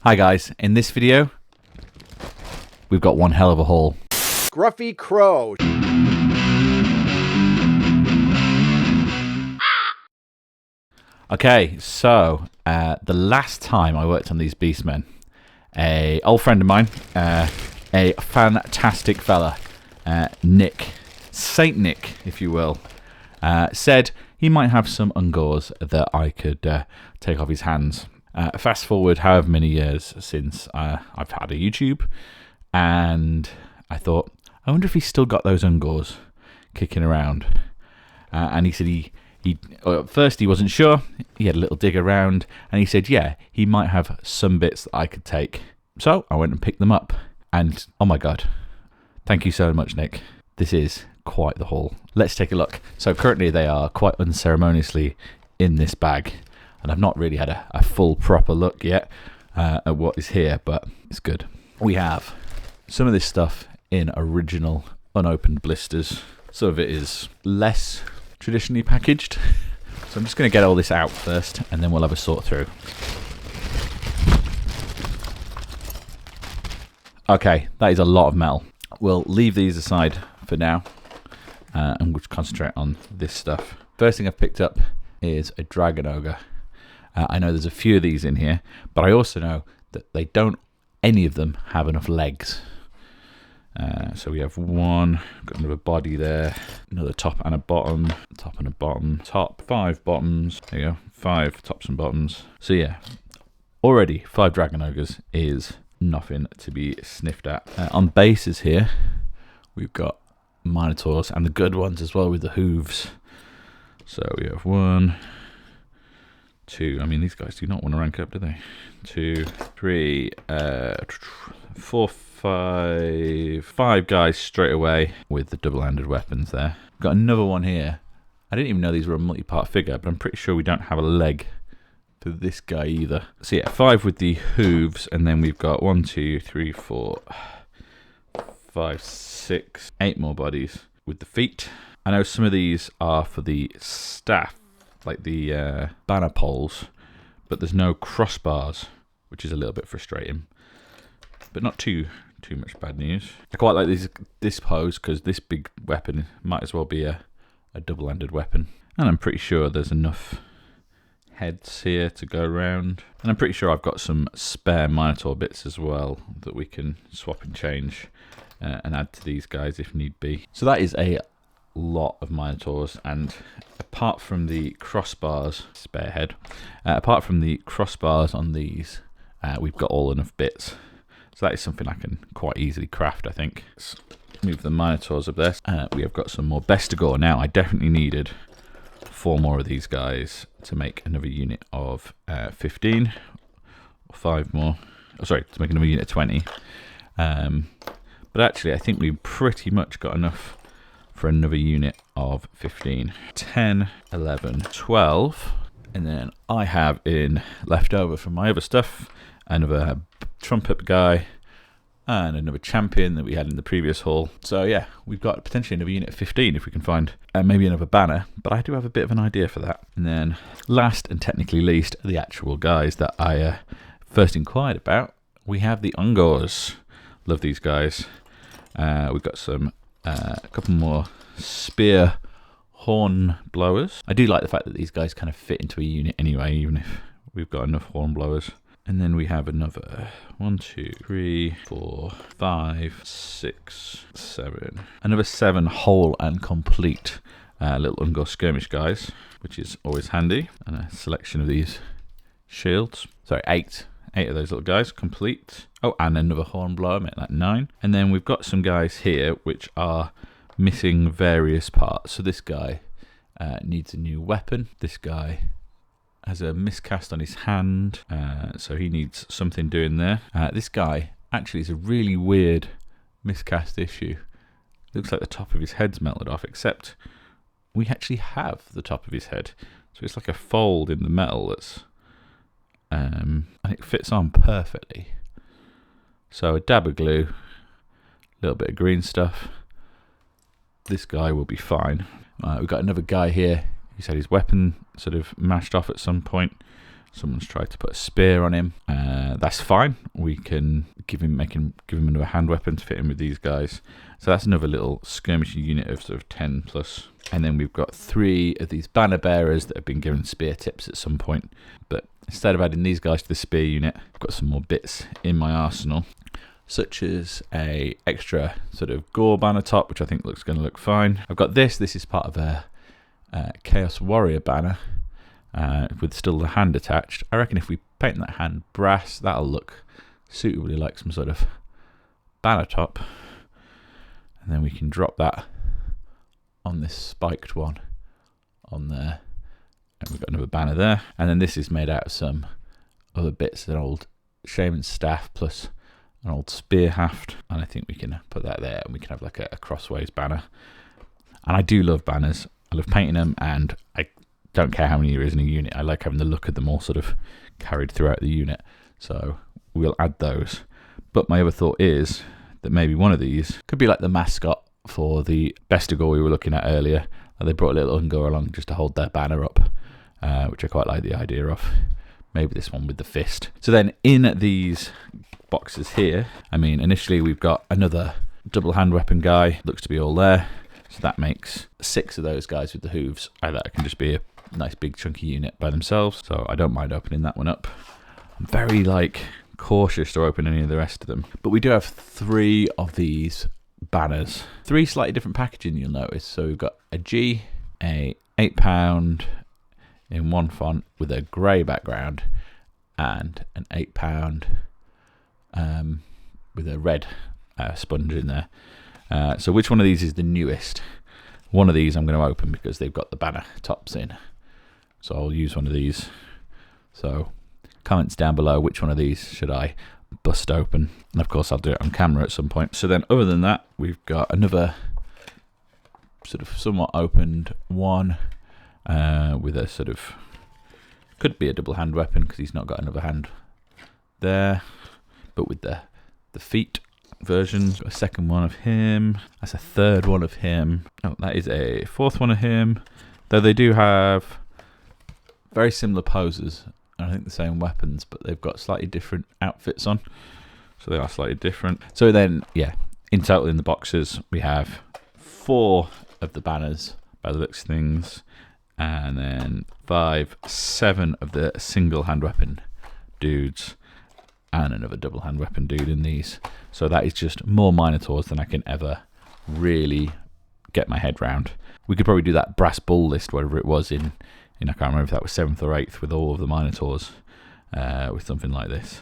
Hi guys, in this video, we've got one hell of a haul. Scruffy Crow. Okay, so the last time I worked on these Beastmen, a old friend of mine, a fantastic fella, Nick, Saint Nick, if you will, said he might have some Ungors that I could take off his hands. Fast forward however many years since I've had a YouTube, and I thought, I wonder if he's still got those Ungors kicking around. And he said at first he wasn't sure. He had a little dig around, and he said, yeah, he might have some bits that I could take. So I went and picked them up, and oh my god, thank you so much, Nick. This is quite the haul. Let's take a look. So currently they are quite unceremoniously in this bag, and I've not really had a full proper look yet at what is here, but it's good. We have some of this stuff in original unopened blisters. Some of it is less traditionally packaged. So I'm just going to get all this out first, and then we'll have a sort through. Okay, that is a lot of metal. We'll leave these aside for now, and we'll concentrate on this stuff. First thing I've picked up is a Dragon Ogre. I know there's a few of these in here, but I also know that they don't, any of them, have enough legs. So we have one, got another body there, another top and a bottom, top and a bottom, top, 5 bottoms, there you go, 5 tops and bottoms. So yeah, already 5 Dragon Ogres is nothing to be sniffed at. On bases here, we've got Minotaurs, and the good ones as well with the hooves. So we have 1, 2, I mean these guys do not want to rank up, do they? 2, 3, 4, 5 guys straight away with the double-handed weapons there. Got another one here. I didn't even know these were a multi-part figure, but I'm pretty sure we don't have a leg for this guy either. So yeah, 5 with the hooves, and then we've got 1, 2, 3, 4, 5, 6, 8 more bodies with the feet. I know some of these are for the staff, like the banner poles, but there's no crossbars, which is a little bit frustrating, but not too much bad news. I quite like this pose because this big weapon might as well be a double-handed weapon, and I'm pretty sure there's enough heads here to go around, and I'm pretty sure I've got some spare Minotaur bits as well that we can swap and change and add to these guys if need be. So that is a lot of Minotaurs, and apart from the crossbars, spare head, apart from the crossbars on these, we've got all enough bits. So that is something I can quite easily craft, I think. Let's move the Minotaurs up there. We have got some more Bestigor. Now, I definitely needed 4 more of these guys to make another unit of 15, or 5 more. Oh, sorry, to make another unit of 20. But actually, I think we pretty much got enough for another unit of 15. 10, 11, 12. And then I have in left over from my other stuff another trumpet guy and another champion that we had in the previous haul. So yeah, we've got potentially another unit of 15 if we can find maybe another banner, but I do have a bit of an idea for that. And then last and technically least, the actual guys that I first inquired about. We have the Ungors. Love these guys. We've got some a couple more spear horn blowers. I do like the fact that these guys kind of fit into a unit anyway, even if we've got enough horn blowers. And then we have another 1, 2, 3, 4, 5, 6, 7. Another 7 whole and complete little Ungor skirmish guys, which is always handy. And a selection of these shields. Sorry, 8 of those little guys complete. Oh, and another horn blower, make that 9. And then we've got some guys here which are missing various parts. So this guy needs a new weapon. This guy has a miscast on his hand, so he needs something doing there. This guy actually is a really weird miscast issue. Looks like the top of his head's melted off, except we actually have the top of his head. So it's like a fold in the metal that's, and it fits on perfectly. So a dab of glue, a little bit of green stuff. This guy will be fine. We've got another guy here. He's had his weapon sort of mashed off at some point. Someone's tried to put a spear on him. That's fine. We can give him another hand weapon to fit in with these guys. So that's another little skirmishing unit of sort of 10 plus. And then we've got 3 of these banner bearers that have been given spear tips at some point. But instead of adding these guys to the spear unit, I've got some more bits in my arsenal, such as a extra sort of gore banner top, which I think looks going to look fine. I've got this. This is part of a Chaos Warrior banner with still the hand attached. I reckon if we paint that hand brass, that'll look suitably like some sort of banner top. And then we can drop that on this spiked one on there. And we've got another banner there. And then this is made out of some other bits, an old shaman's staff plus an old spear haft. And I think we can put that there and we can have like a crossways banner. And I do love banners. I love painting them, and I don't care how many there is in a unit. I like having the look of them all sort of carried throughout the unit. So we'll add those. But my other thought is that maybe one of these could be like the mascot for the Bestigor we were looking at earlier. They brought a little Ungor along just to hold their banner up, which I quite like the idea of. Maybe this one with the fist. So then in these boxes here, I mean, initially we've got another double hand weapon guy. Looks to be all there. So that makes 6 of those guys with the hooves. That can just be a nice big chunky unit by themselves. So I don't mind opening that one up. I'm very cautious to open any of the rest of them. But we do have 3 of these banners. 3 slightly different packaging, you'll notice. So we've got a G, a £8 in one font with a grey background, and an £8 with a red sponge in there. So which one of these is the newest? One of these I'm going to open because they've got the banner tops in. So I'll use one of these. So comments down below, which one of these should I bust open? And of course I'll do it on camera at some point. So then other than that, we've got another sort of somewhat opened one with a sort of, could be a double hand weapon because he's not got another hand there, but with the feet version. Got a second one of him. That's a third one of him. Oh, that is a fourth one of him. Though they do have very similar poses. I think the same weapons, but they've got slightly different outfits on. So they are slightly different. So then, yeah, in total in the boxes, we have 4 of the banners by the looks of things. And then 7 of the single hand weapon dudes. And another double hand weapon dude in these. So that is just more Minotaurs than I can ever really get my head round. We could probably do that brass bull list, whatever it was in I can't remember if that was 7th or 8th with all of the Minotaurs with something like this.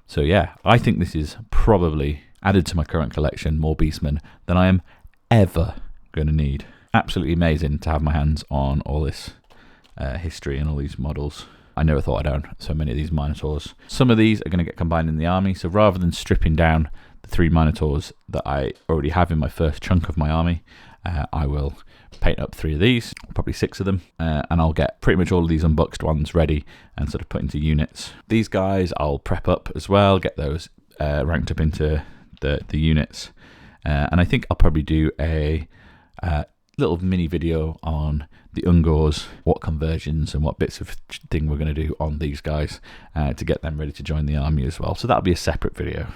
So yeah, I think this is probably added to my current collection more Beastmen than I am ever going to need. Absolutely amazing to have my hands on all this history and all these models. I never thought I'd own so many of these Minotaurs. Some of these are going to get combined in the army, so rather than stripping down the 3 Minotaurs that I already have in my first chunk of my army, I will paint up 3 of these, probably 6 of them, and I'll get pretty much all of these unboxed ones ready and sort of put into units. These guys I'll prep up as well, get those ranked up into the units, and I think I'll probably do a little mini video on the Ungors, what conversions and what bits of thing we're going to do on these guys to get them ready to join the army as well. So that'll be a separate video.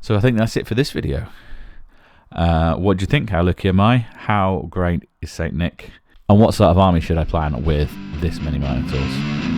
So I think that's it for this video. What do you think? How lucky am I? How great is Saint Nick? And what sort of army should I plan with this many Minotaurs?